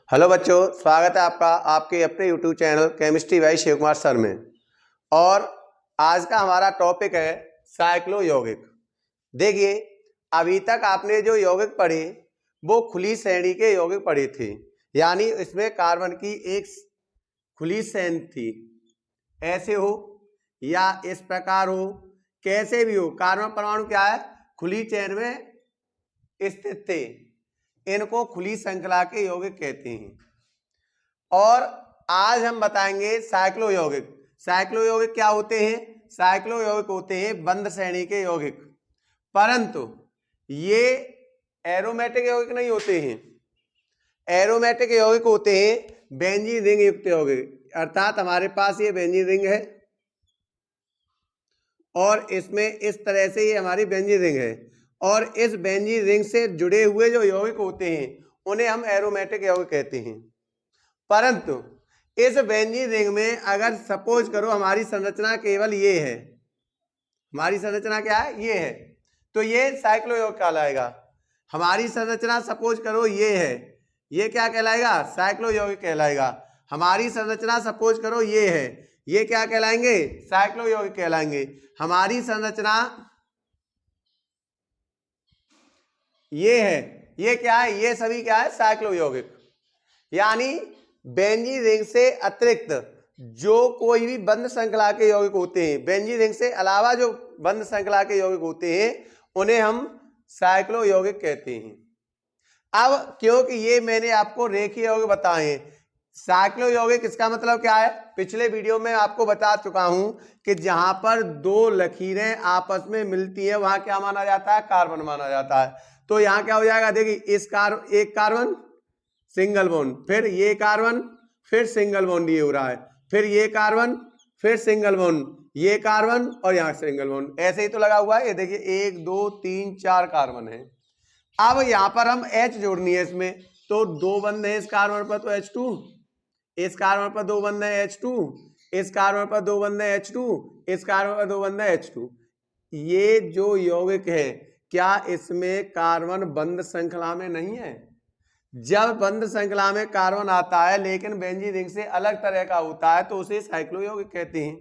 Hello बच्चों, स्वागत है आपका आपके अपने YouTube channel chemistry by Shiv Kumar sir में। और आज का हमारा टॉपिक है साइक्लो यौगिक। देखिए, अभी तक आपने जो यौगिक पढ़े वो खुली श्रेणी के यौगिक पढ़े थे, यानी इसमें कार्बन की एक खुली श्रेणी थी, ऐसे हो या इस प्रकार हो, कैसे भी हो, कार्बन परमाणु क्या है, खुली चेन में स्थित थे। इनको खुली श्रृंखला के यौगिक कहते हैं। और आज हम बताएंगे साइक्लो यौगिक। साइक्लो यौगिक क्या होते हैं? साइक्लो यौगिक होते हैं बंद श्रेणी के यौगिक, परंतु ये एरोमेटिक यौगिक नहीं होते हैं। एरोमेटिक यौगिक होते हैं बेंजीन रिंग युक्त यौगिक, अर्थात हमारे पास ये बेंजीन रिंग है और इसमें इस तरह से ये हमारी बेंजीन रिंग है, और इस बेंजीन रिंग से जुड़े हुए जो यौगिक होते हैं उन्हें हम एरोमेटिक यौगिक कहते हैं। परंतु इस बेंजीन रिंग में अगर सपोज करो हमारी संरचना केवल ये है, हमारी संरचना क्या है, ये है, तो ये साइक्लो यौगिक कहलाएगा। हमारी संरचना सपोज करो ये है, ये क्या कहलाएगा, साइक्लो यौगिक कहलाएगा। हमारी संरचना सपोज करो ये है, ये क्या कहलाएंगे, साइक्लो यौगिक कहलाएंगे। हमारी संरचना ये है, ये क्या है, ये सभी क्या है, साइक्लो यौगिक। यानी बेंजीन रिंग से अतिरिक्त जो कोई भी बंद श्रृंखला के यौगिक होते हैं, बेंजीन रिंग से अलावा जो बंद श्रृंखला के यौगिक होते हैं उन्हें हम साइक्लो यौगिक कहते हैं। अब क्योंकि ये मैंने आपको रेखीय यौगिक बताए हैं, साइक्लो यौगिक इसका मतलब क्या है, पिछले वीडियो में आपको बता चुका हूं कि जहां पर दो लकीरें आपस में मिलती है वहां क्या माना जाता है, कार्बन माना जाता है। तो यहां क्या हो जाएगा, देखिए एक कार्बन सिंगल बॉन्ड, फिर ये कार्बन, फिर सिंगल बॉन्ड ये हो रहा है, फिर ये कार्बन, फिर सिंगल बॉन्ड, ये कार्बन और यहाँ सिंगल बॉन्ड, ऐसे ही तो लगा हुआ है। ये देखिए 1 2 3 4 कार्बन है। अब यहाँ पर हम H जोड़नी है इसमें, तो दो बंद है इस कार्बन पर, तो H2, इस कार्बन पर दो बंद है H2, इस कार्बन पर दो बंद है H2, इस कार्बन पर दो बंद है H2। ये जो यौगिक है क्या इसमें कार्बन बंद श्रृंखला में नहीं है? जब बंद श्रृंखला में कार्बन आता है लेकिन बेंजीन रिंग से अलग तरह का होता है तो उसे साइक्लो यौगिक कहते हैं।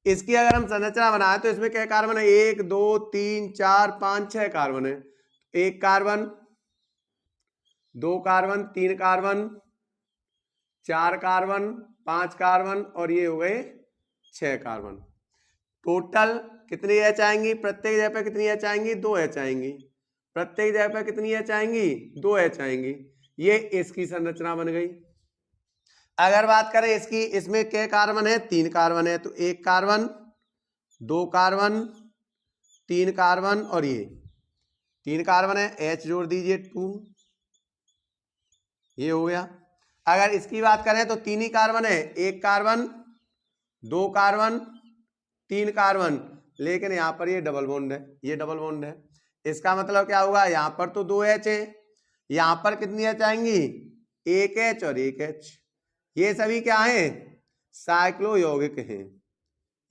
इसकी अगर हम संरचना बनाए तो इसमें क्या कार्बन है, 1 2 3 4 5 6 कार्बन है। एक कार्बन, दो कार्बन, तीन कार्बन, चार कार्बन, पांच कार्बन और ये हो गए 6 कार्बन। टोटल कितनी एच आएंगी, प्रत्येक जगह पर कितनी एच आएंगी, 2 एच आएंगी। प्रत्येक जगह पर कितनी एच आएंगी, 2 एच आएंगी। ये इसकी संरचना बन गई। अगर बात करें इसकी, इसमें क्या कार्बन है, 3 कार्बन है, तो एक कार्बन, दो कार्बन, 3 कार्बन और ये 3 कार्बन है, H जोड़ दीजिए 2, ये हो गया। अगर इसकी बात करें तो 3 ही कार्बन है, एक कार्बन, दो कार्बन, 3 कार्बन, लेकिन यहां पर ये डबल बॉन्ड है, ये डबल बॉन्ड है। इसका मतलब क्या होगा, यहां पर तो 2 H है, यहां पर कितनी एच आएंगी, 1 H और 1 H। ये सभी क्या है, साइक्लो यौगिक हैं।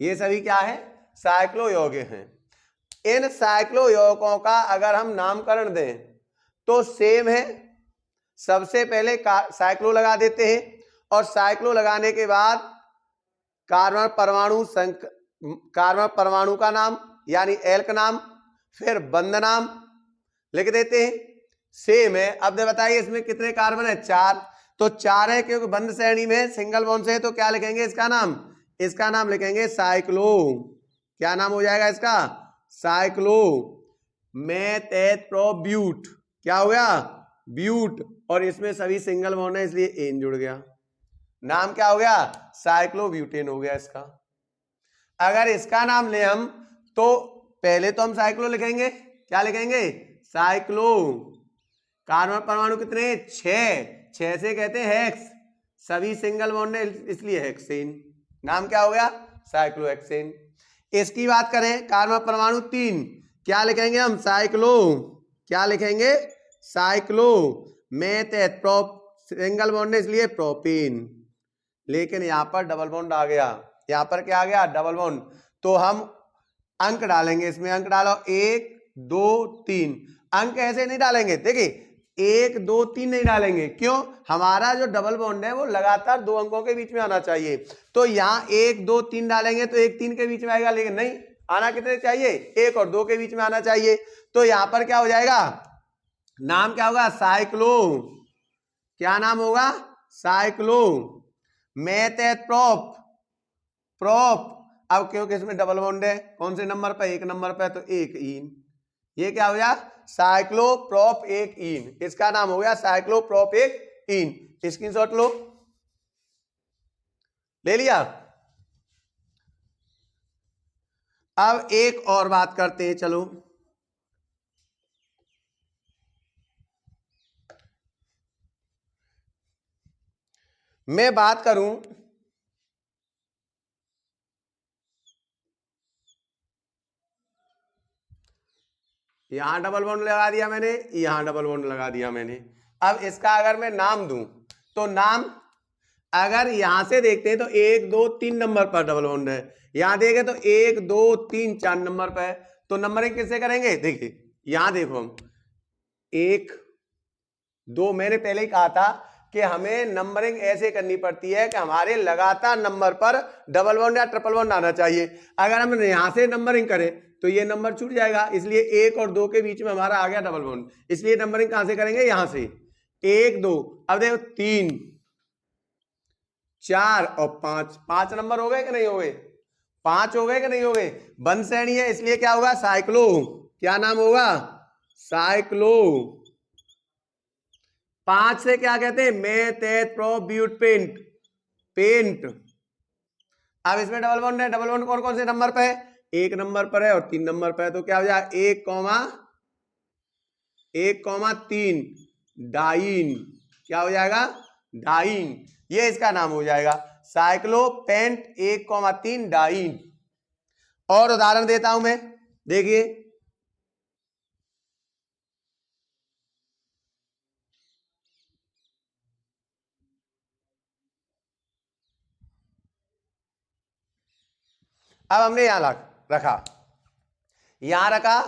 ये सभी क्या है, साइक्लो यौगिक हैं। इन साइक्लो यौगिकों का अगर हम नामकरण दें तो सेम है, सबसे पहले साइक्लो लगा देते हैं और साइक्लो लगाने के बाद कार्बन परमाणु का नाम यानी एल का नाम, फिर बंध नाम लिख देते हैं, सेम है। अब बताइए इसमें कितने कार्बन है, 4, तो 4 है क्योंकि बंद श्रेणी में सिंगल बॉन्ड से है, तो क्या लिखेंगे इसका नाम, इसका नाम लिखेंगे साइक्लो। क्या नाम हो जाएगा इसका, साइक्लो मेथेट्रोब्यूट। क्या हो गया, ब्यूट, और इसमें सभी सिंगल बॉन्ड है इसलिए एन जुड़ गया, नाम क्या हो गया, साइक्लोब्यूटेन हो गया इसका। अगर इसका नाम ले हम तो पहले तो हम साइक्लो लिखेंगे, क्या लिखेंगे, साइक्लो। कार्बन परमाणु कितने, 6 से कहते हैं हेक्स, सभी सिंगल बॉन्ड है इसलिए हेक्सेन, नाम क्या हो गया, साइक्लोहेक्सेन। इसकी बात करें कार्बन परमाणु 3, क्या लिखेंगे हम, साइक्लो। क्या लिखेंगे, साइक्लो सिंगल बॉन्ड है इसलिए प्रोपेन, लेकिन यहां पर डबल बॉन्ड आ गया, यहां पर क्या आ गया, डबल बॉन्ड। तो हम अंक डालेंगे इसमें, अंक डालो 1 2 3। अंक ऐसे नहीं डालेंगे, देखिए 1 2 3 नहीं डालेंगे, क्यों? हमारा जो डबल बॉन्ड है वो लगातार 2 अंकों के बीच में आना चाहिए। तो यहाँ 1 2 3 डालेंगे तो 1 3 के बीच में आएगा, लेकिन नहीं, आना कितने चाहिए? 1 और 2 के बीच में आना चाहिए। तो यहाँ पर क्या हो जाएगा? नाम क्या होगा? साइक्लो। क्या नाम होगा? साइक्लो। मेथेट्रोप प्रोप। अब क्योंकि इसमें डबल बॉन्ड है, कौन से नंबर पर? 1 नंबर पर, तो 1 इन। ये क्या हो गया? साइक्लोप्रोप 1 इन। इसका नाम हो गया साइक्लोप्रोप 1 इन। स्क्रीनशॉट लो, ले लिया। अब एक और बात करते हैं, चलो। मैं बात करूं, यहां डबल बॉन्ड लगा दिया मैंने, यहां डबल बॉन्ड लगा दिया मैंने। अब इसका अगर मैं नाम दूं तो नाम, अगर यहां से देखते हैं तो 1 2 3 नंबर पर डबल बॉन्ड है, यहां देखें तो 1 2 3 4 नंबर पर है। तो नंबरिंग किससे करेंगे? देखिए यहां देखो, हम 1 2, मैंने पहले ही कहा था कि हमें नंबरिंग ऐसे करनी पड़ती है कि हमारे लगातार नंबर पर डबल बॉन्ड या ट्रिपल बॉन्ड आना चाहिए। अगर हम यहां से नंबरिंग करें तो ये नंबर छूट जाएगा, इसलिए 1 और 2 के बीच में हमारा आ गया डबल बॉन्ड, इसलिए नंबरिंग कहां से करेंगे? यहां से 1 2, अब देखो 3 4 और 5, 5 नंबर हो गए कि नहीं हो गए? 5 हो गए कि नहीं हो गए? बंद श्रेणी है, इसलिए क्या होगा? साइक्लो। क्या नाम होगा? साइक्लो। 5 से क्या कहते हैं? मेथेट्रोब्यूटेंट पेंट। अब इसमें डबल बॉन्ड है, डबल बॉन्ड कौन कौन से नंबर पे है? 1 नंबर पर है और 3 नंबर पर है। तो क्या हो जाएगा? 1,3 डाइन। क्या हो जाएगा? डाइन। ये इसका नाम हो जाएगा साइक्लोपेंट 1,3 डाइन। और उदाहरण देता हूं मैं, देखिए अब हमने यहां रखा, यहां रखा,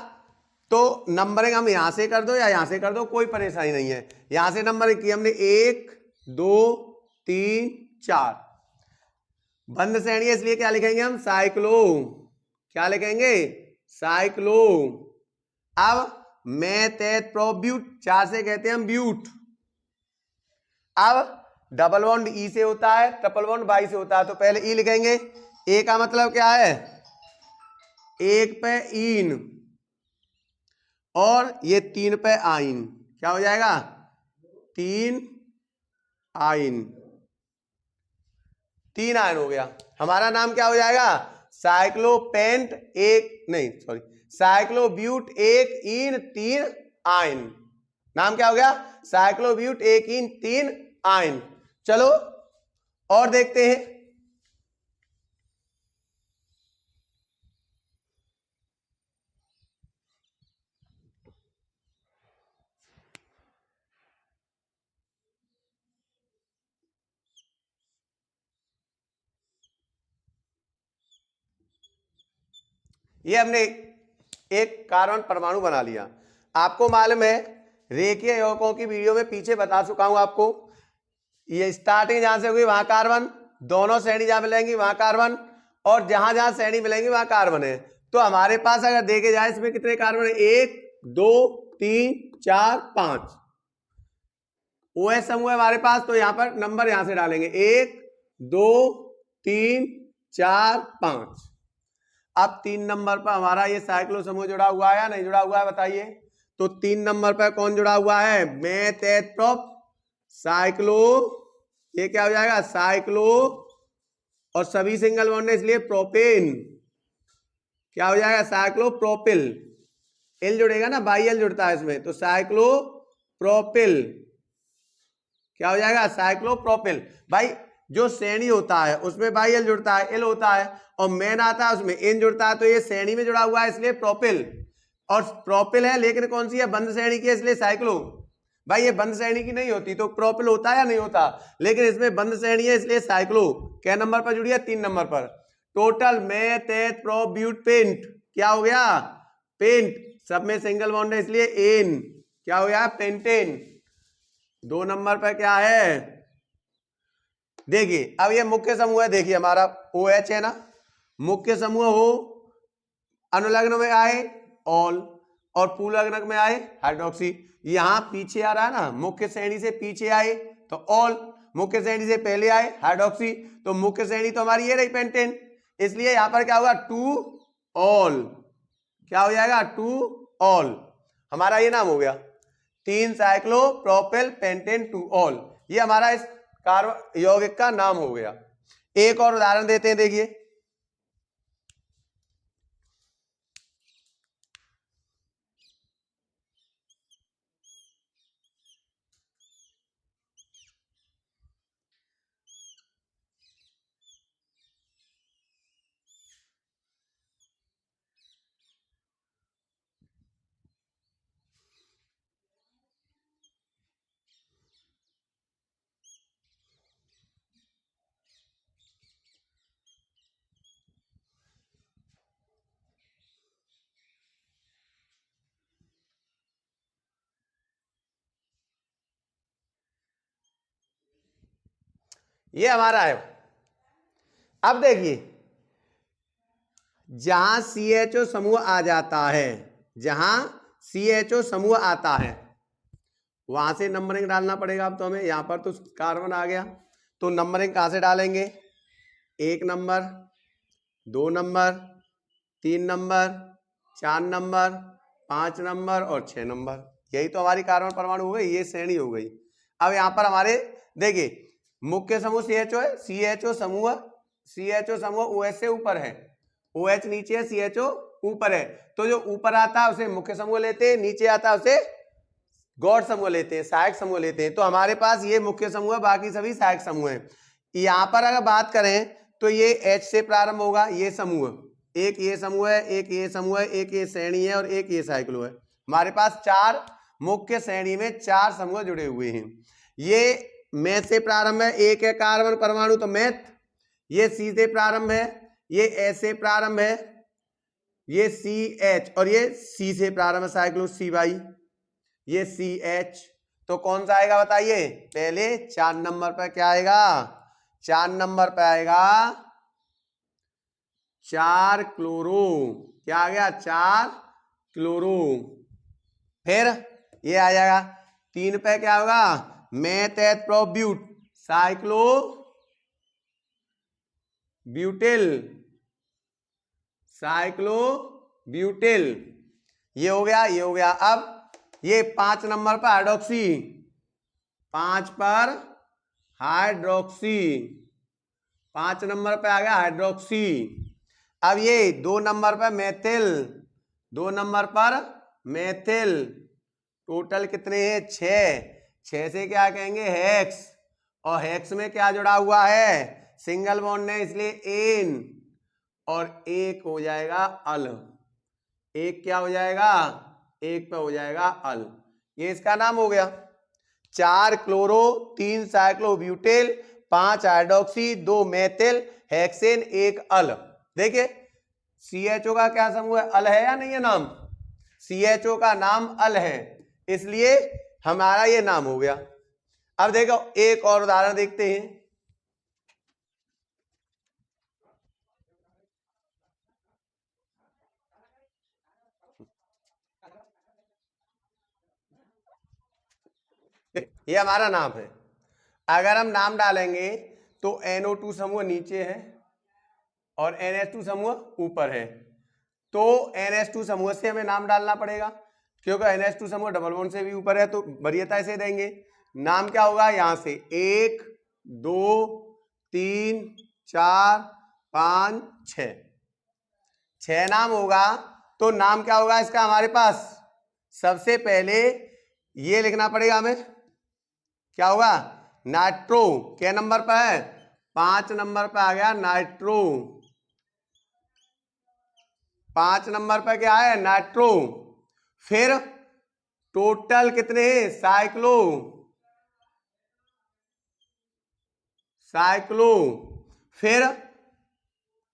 तो नंबरिंग हम यहां से कर दो या यहां से कर दो, कोई परेशानी नहीं है। यहां से नंबरिंग की हमने 1 2 3 4, बंद श्रेणी है, इसलिए क्या लिखेंगे हम? साइक्लो। क्या लिखेंगे? साइक्लो। अब मेथेट्रोब्यूट, 4 से कहते हैं हम ब्यूट। अब डबल बॉन्ड ई से होता है, ट्रिपल बॉन्ड बाई से होता है, तो पहले ई लिखेंगे। ए का मतलब क्या है? 1 पे इन और ये 3 पे आइन। क्या हो जाएगा? 3 आइन। 3 आइन हो गया। हमारा नाम क्या हो जाएगा? साइक्लोपेंट 1 नहीं सॉरी साइक्लोब्यूट 1 इन 3 आइन। नाम क्या हो गया? साइक्लोब्यूट 1 इन 3 आइन। चलो और देखते हैं। ये हमने एक कार्बन परमाणु बना लिया। आपको मालूम है, रेखीय यौगिकों की वीडियो में पीछे बता चुका हूं आपको, ये स्टार्टिंग जहां से हुई वहां कार्बन, दोनों श्रेणी जहां मिलेंगी वहां कार्बन, और जहां जहां श्रेणी मिलेंगी वहां कार्बन है। तो हमारे पास अगर देखे जाए इसमें कितने कार्बन है? 1 2 3 4 5 OH समूह है हमारे पास। तो यहां पर नंबर यहां से डालेंगे 1 2 3 4 5। अब 3 नंबर पर हमारा ये साइक्लो समूह जुड़ा हुआ है या नहीं जुड़ा हुआ है? बताइए। तो 3 नंबर पर कौन जुड़ा हुआ है? मेथेट्रोप साइक्लो। ये क्या हो जाएगा? साइक्लो। और सभी सिंगल बॉन्ड है इसलिए प्रोपेन। क्या हो जाएगा? साइक्लोप्रोपिल। एल जुड़ेगा ना, बाई एल जुड़ता है इसमें, तो साइक्लोप्रोपिल। क्या हो जाएगा? साइक्लोप्रोपिल। भाई जो श्रेणी होता है उसमें बाई एल जुड़ता है, एल होता है, और मेन आता है उसमें एन जुड़ता है, तो ये श्रेणी में जुड़ा हुआ है इसलिए प्रोपिल। और प्रोपिल है लेकिन कौन सी है? बंद श्रेणी की है, इसलिए साइक्लो। भाई ये बंद श्रेणी की नहीं होती तो प्रोपिल होता है या नहीं होता, लेकिन इसमें बंद श्रेणी है इसलिए साइक्लो। क्या नंबर पर जुड़ी है? 3 नंबर पर। टोटल मेथेट्रोब्यूटेंट क्या हो गया? पेंट। सब में सिंगल बॉन्ड है इसलिए एन। क्या हो गया? पेंटेन। 2 नंबर पर क्या है, देखिए अब ये मुख्य समूह है, देखिए हमारा OH है ना, मुख्य समूह हो, अनुलग्न में आए ऑल और पूलग्न में आए हाइड्रोक्सी। यहां पीछे आ रहा है ना, मुख्य श्रेणी से पीछे आए तो ऑल, मुख्य श्रेणी से पहले आए हाइड्रोक्सी, तो मुख्य श्रेणी तो हमारी ये रही पेंटेन, इसलिए यहां पर क्या होगा टू ऑल, क्या हो जाएगा टू ऑल, हमारा ये नाम हो गया 3 साइक्लोप्रोपेल पेंटेन टू ऑल, ये हमारा इस कार्बन यौगिक का नाम हो गया। एक और उदाहरण देते हैं, देखिए ये हमारा है। अब देखिए जहां CHO समूह आ जाता है, जहां CHO समूह आता है वहां से नंबरिंग डालना पड़ेगा। अब तो हमें यहां पर तो कार्बन आ गया, तो नंबरिंग कहां से डालेंगे, 1 number, 2 number, 3 number, 4 number, 5 number और 6 नंबर, यही तो हमारी कार्बन परमाणु हो गई, ये श्रेणी हो गई। अब यहां पर हमारे देखिए मुख्य समूह CHO है, CHO समूह OH से ऊपर है, OH नीचे है, CHO ऊपर है, तो जो ऊपर आता है उसे मुख्य समूह लेते हैं, नीचे आता है उसे गौड़ समूह लेते हैं, सहायक समूह लेते हैं। तो हमारे पास ये मुख्य समूह है, बाकी सभी सहायक समूह हैं। यहां पर अगर बात करें तो ये H से प्रारंभ होगा, ये समूह, एक ये समूह है, एक ये समूह है, एक ये श्रेणी है और एक ये साइक्लो है। हमारे पास 4 मुख्य श्रेणी में 4 समूह जुड़े हुए हैं। ये मैथ से प्रारंभ है, एक है कार्बन परमाणु तो मैथ, ये C से प्रारंभ है, ये S से प्रारंभ है, ये CH और ये C से प्रारंभ है साइक्लो C बाई, ये CH, तो कौन सा आएगा बताइए, पहले 4 नंबर पर क्या आएगा, 4 नंबर पर आएगा 4 क्लोरो, क्या आ गया 4 क्लोरो। फिर ये आ जाएगा 3 पे क्या होगा, मेथेट प्रोब्यूट साइक्लो ब्यूटिल, साइक्लो ब्यूटिल, ये हो गया, ये हो गया। अब ये 5 नंबर पर हाइड्रोक्सी, 5 पर हाइड्रोक्सी, 5 नंबर पर आ गया हाइड्रोक्सी। अब ये 2 नंबर पर मेथिल, 2 नंबर पर मेथिल, टोटल कितने हैं 6 से क्या कहेंगे हेक्स, और हेक्स में क्या जुड़ा हुआ है, सिंगल बॉन्ड है, इसलिए एन, और एक हो जाएगा अल, एक क्या हो जाएगा, एक पे हो जाएगा अल, ये इसका नाम हो गया। 4 क्लोरो, 3 साइक्लोब्यूटेल, 5 हाइड्रोक्सी, 2 मेथिल, हेक्सेन, 1 अल। देखिए CHO का क्या समूह है, अल है या नहीं है नाम, CHO का नाम अल है, इसलिए हमारा ये नाम हो गया। अब देखो एक और उदाहरण देखते हैं, ये हमारा नाम है। अगर हम नाम डालेंगे तो NO2 समूह नीचे है और NH2 समूह ऊपर है, तो NH2 समूह से हमें नाम डालना पड़ेगा, क्योंकि NH2 समूह डबल बॉन्ड से भी ऊपर है, तो वरीयता से देंगे। नाम क्या होगा, यहां से 1 2 3 4 5 6 नाम होगा। तो नाम क्या होगा इसका, हमारे पास सबसे पहले ये लिखना पड़ेगा हमें, क्या होगा नाइट्रो, क्या नंबर पर है, 5 नंबर पर आ गया नाइट्रो, 5 नंबर पर क्या है नाइट्रो। फिर टोटल कितने हैं साइक्लो, साइक्लो, फिर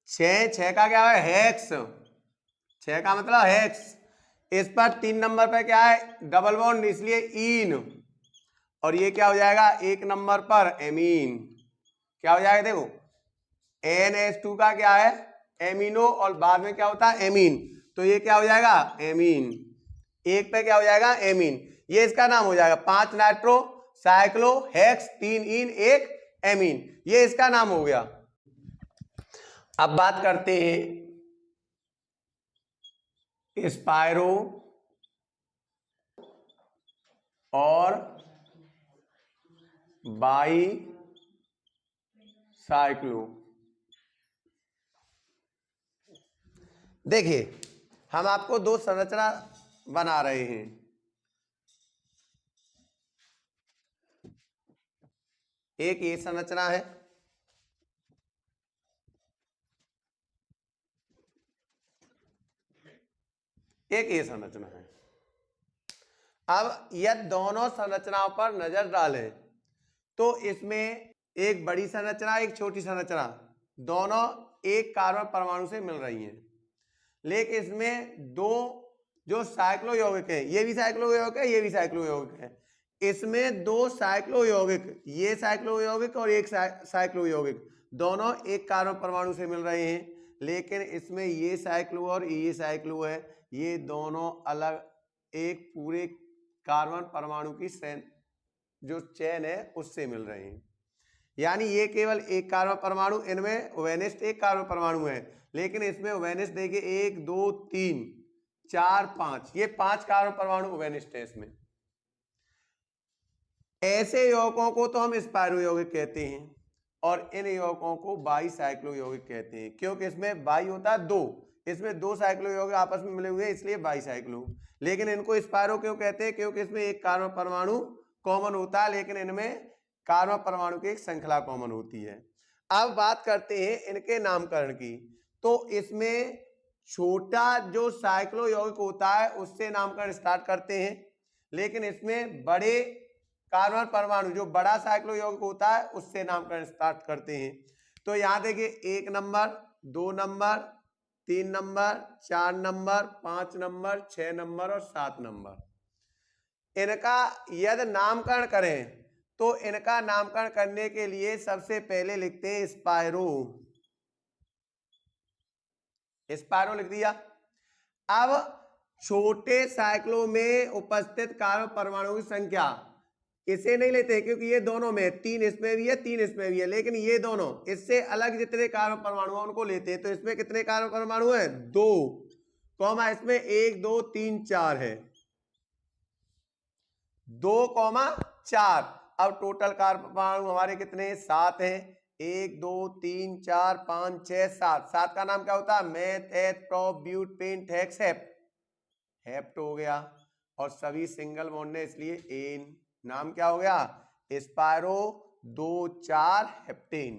6 का क्या है हेक्स, 6 का मतलब हेक्स, इस पर 3 नंबर पर क्या है डबल बॉन्ड, इसलिए इन, और ये क्या हो जाएगा, एक नंबर पर एमीन। क्या हो जाएगा, देखो NH2 का क्या है, एमिनो, और बाद में क्या होता है, एमीन। तो ये क्या हो जाएगा, एमीन। एक पे क्या हो जाएगा, एमीन। ये इसका नाम हो जाएगा 5 नाइट्रो साइक्लो हेक्स 3 इन 1 एमीन, ये इसका नाम हो गया। अब बात करते हैं स्पायरो और बाई साइक्लो। देखिए हम आपको दो संरचना बना रहे हैं, एक ये संरचना है, एक ये संरचना है। अब यह दोनों संरचनाओं पर नजर डालें तो इसमें एक बड़ी संरचना एक छोटी संरचना दोनों एक कार्बन परमाणु से मिल रही हैं, लेकिन इसमें दो जो साइक्लो यौगिक है, ये भी साइक्लो यौगिक है, ये भी साइक्लो यौगिक है, इसमें दो साइक्लो यौगिक, ये साइक्लो यौगिक और एक साइक्लो यौगिक दोनों एक कार्बन परमाणु से मिल रहे हैं, लेकिन इसमें ये साइक्लो और ये साइक्लो है, ये दोनों अलग एक पूरे कार्बन परमाणु की जो चेन है उससे मिल रहे हैं। यानी ये केवल एक कार्बन परमाणु, इनमें ओवेनिस्ट एक कार्बन परमाणु है, लेकिन इसमें ओवेनिस्ट देखिए 1 2 3 4 5, ये 5 कार्बन परमाणु ओवेनिस्ट है इसमें। ऐसे यौगिकों को तो हम स्पायरो यौगिक कहते हैं और इन यौगिकों को बाई साइक्लो यौगिक कहते हैं, क्योंकि इसमें बाई होता है 2, इसमें 2 साइक्लो यौगिक आपस में मिले हुए हैं इसलिए बाई साइक्लो। लेकिन इनको स्पायरो क्यों कहते हैं, क्योंकि इसमें एक कार्बन परमाणु कॉमन होता है, लेकिन इनमें कार्बन परमाणु की एक श्रृंखला कॉमन होती है। अब बात करते हैं इनके नामकरण की, तो इसमें छोटा जो साइक्लो यौगिक होता है उससे नामकरण स्टार्ट करते हैं, लेकिन इसमें बड़े कार्बन परमाणु जो बड़ा साइक्लो यौगिक होता है उससे नामकरण स्टार्ट करते हैं। तो यहां देखिए 1 number 2 number 3 number 4 number 5 number 6 number और 7 नंबर। इनका यदि नामकरण करें तो इनका नामकरण करने के लिए सबसे पहले लिखते हैं स्पायरो, स्पायरो लिख दिया। अब छोटे साइक्लो में उपस्थित कार्बन परमाणु की संख्या इसे नहीं लेते क्योंकि ये दोनों में 3 इसमें भी है 3 इसमें भी है, लेकिन ये दोनों इससे अलग जितने कार्बन परमाणु हैं उनको लेते हैं। तो इसमें कितने कार्बन परमाणु हैं, 2, कॉमा इसमें 1 2 3 4 है, 2, 4। अब टोटल कार्बन परमाणु हमारे कितने हैं, 7 हैं, 1 2 3 4 5 6 7। 7 का नाम क्या होता है, meth eth prop but pent hex hept, hept हो गया, और सभी सिंगल बॉन्ड है इसलिए एन, नाम क्या हो गया, स्पायरो 2 4 हेप्टेन।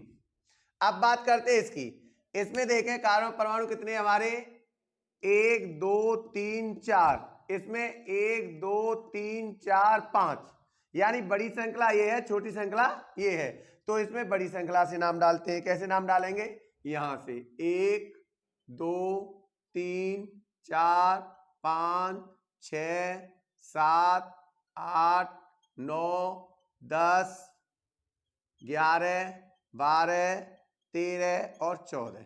अब बात करते हैं इसकी, इसमें देखें कार्बन परमाणु कितने हमारे, 1 2 3 4, इसमें 1 2 3 4 5, यानी बड़ी श्रृंखला ये है, छोटी श्रृंखला ये है। तो इसमें बड़ी श्रृंखला से नाम डालते हैं, कैसे नाम डालेंगे, यहां से 1 2 3 4 5 6 7 8 9 10 11 12 13 और 14,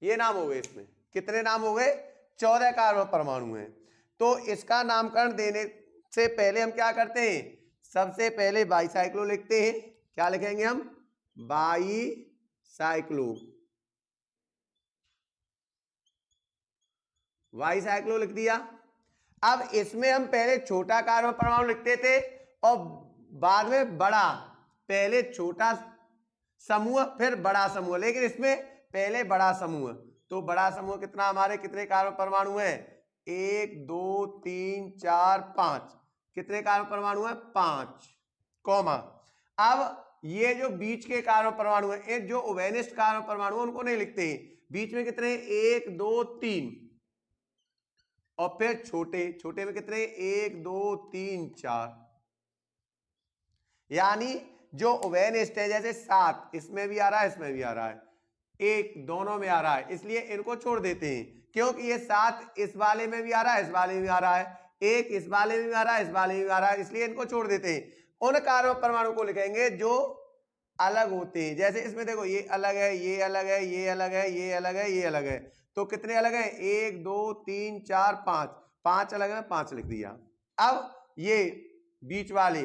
ये नाम हो गए। इसमें कितने नाम हो गए, 14 कार्बन परमाणु हैं। तो इसका नामकरण देने से पहले हम क्या करते हैं, सबसे पहले बाईसाइक्लो लिखते हैं। क्या लिखेंगे हम, बाईसाइक्लो, बाईसाइक्लो लिख दिया। अब इसमें हम पहले छोटा कार्बन परमाणु लिखते थे और बाद में बड़ा, पहले छोटा समूह फिर बड़ा समूह, लेकिन इसमें पहले बड़ा समूह। तो बड़ा समूह कितना, हमारे कितने कार्बन परमाणु हैं, 1 2 3 4 5, कितने कार्बन परमाणु हैं, 5, कॉमा। अब ये जो बीच के कार्बन परमाणु हैं, जो ओवेनिस्ट कार्बन परमाणु हैं उनको नहीं लिखते हैं, बीच में कितने, 1 2 3, और फिर छोटे, छोटे में कितने, 1 2 3 4, यानी जो ओवेनिस्ट है जैसे 7 इसमें भी आ रहा है इसमें भी आ रहा है, 1 दोनों में आ रहा है, इसलिए इनको छोड़ देते हैं, क्योंकि ये 7 इस वाले में भी आ रहा है इस वाले में भी आ रहा है, एक इस वाले में भी आ रहा है, इस वाले में भी आ रहा है, इसलिए इनको छोड़ देते हैं। उन कार्बन परमाणु को लिखेंगे जो अलग होते हैं। जैसे इसमें देखो ये अलग है, ये अलग है, ये अलग है, ये अलग है, ये अलग है। तो कितने अलग है? 1 2 3 4 5, 5 अलग है, 5 लिख दिया। अब ये बीच वाले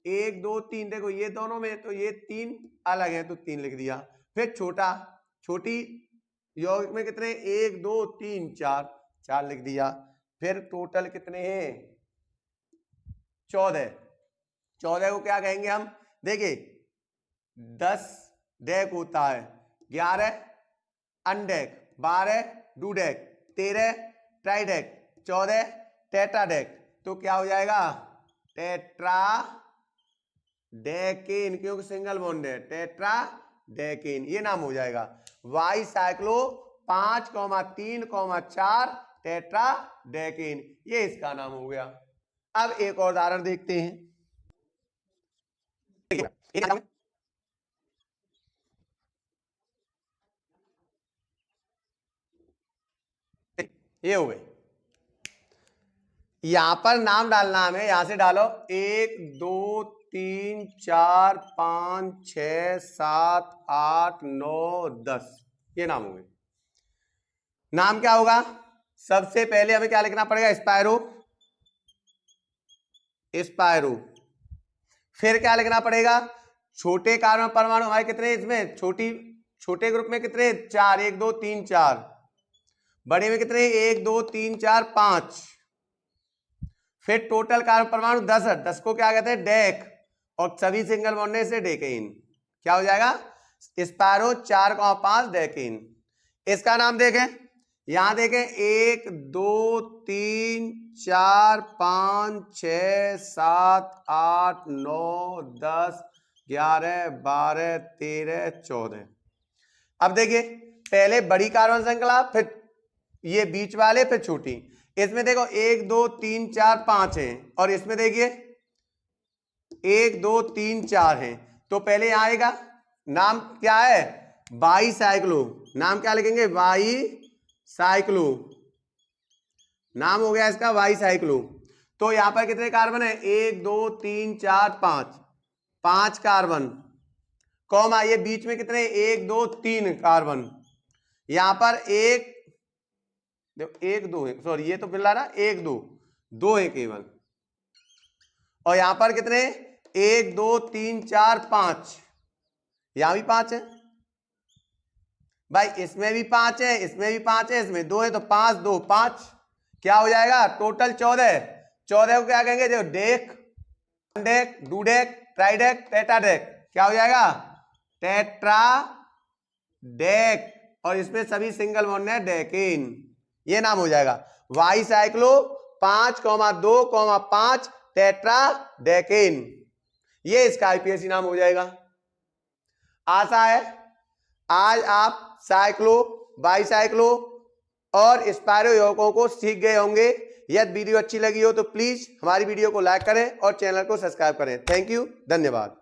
1 2 3, देखो ये दोनों में तो ये 3 अलग है तो 3 लिख दिया। फिर छोटा, छोटी यौगिक में कितने? 1 2 3 4, 4 लिख दिया। फिर टोटल कितने हैं? 14। 14 को क्या कहेंगे हम? देखिए 10 डेक होता है, 11 अनडेक, 12 डूडेक, 13 ट्राइडेक, 14 टेट्राडेक। तो क्या हो जाएगा? टेट्रा डेकेन, क्योंकि सिंगल बॉन्ड है, टेट्रा डेकेन ये नाम हो जाएगा। वाई साइक्लो 5,3,4 टेट्रा डेकेन, ये इसका नाम हो गया। अब एक और उदाहरण देखते हैं। ये हो गए। यहां पर नाम डालना हमें, यहां से डालो 1 2 3 4 5 6 7 8 9 10, ये नाम हो गए। नाम क्या होगा? सबसे पहले हमें क्या लिखना पड़ेगा? स्पायरो, स्पायरो। फिर क्या लिखना पड़ेगा? छोटे कार्बन परमाणु हमारे कितने इसमें? छोटे ग्रुप में कितने? 4, 1 2 3 4। बड़े में कितने? 1 2 3 4 5। फिर टोटल कार्बन परमाणु 10 है, 10 को क्या कहते हैं? डेक, और सभी सिंगल बॉन्ड से डेकेन। क्या हो जाएगा? स्पायरो 4,5 डेकेन। इसका नाम देखें, यहां देखें 1 2 3 4 5 6 7 8 9 10 11 12 13 14। अब देखिए पहले बड़ी कार्बन श्रृंखला, फिर ये बीच वाले, फिर छोटी। इसमें देखो 1 2 3 4 5 है, और इसमें देखिए 1 2 3 4 है। तो पहले यहां आएगा, नाम क्या है? By cyclo. नाम क्या लिखेंगे? बाई साइक्लो, नाम हो गया इसका बाई साइक्लो। तो यहां पर कितने कार्बन है? 1 2 3 4 5, 5 कार्बन, कॉमा ये बीच में कितने? 1 2 3 कार्बन। यहां पर एक देखो 1 2 है, सॉरी ये तो मिला ना 1 2, 2 है केवल। और यहां पर कितने? 1 2 3 4 5, यहां भी 5 है भाई, इसमें भी 5 है, इसमें भी 5 है, इसमें 2 है, तो 5 2 5, क्या हो जाएगा? टोटल 14। 14 को क्या कहेंगे? देखो डेक, डेक, डूडेक, ट्राइडेक, टेट्राडेक। क्या हो जाएगा? टेट्रा डेक, और इसमें सभी सिंगल बॉन्ड है, डेकेन, ये नाम हो जाएगा। वाई साइक्लो 5,2,5 टेट्रा डेकेन, ये इसका आईपीएसी नाम हो जाएगा। आशा है आज आप साइक्लो, बाईसाइक्लो और स्पायरो यौगिकों को सीख गए होंगे। यदि वीडियो अच्छी लगी हो तो प्लीज हमारी वीडियो को लाइक करें और चैनल को सब्सक्राइब करें। थैंक यू, धन्यवाद।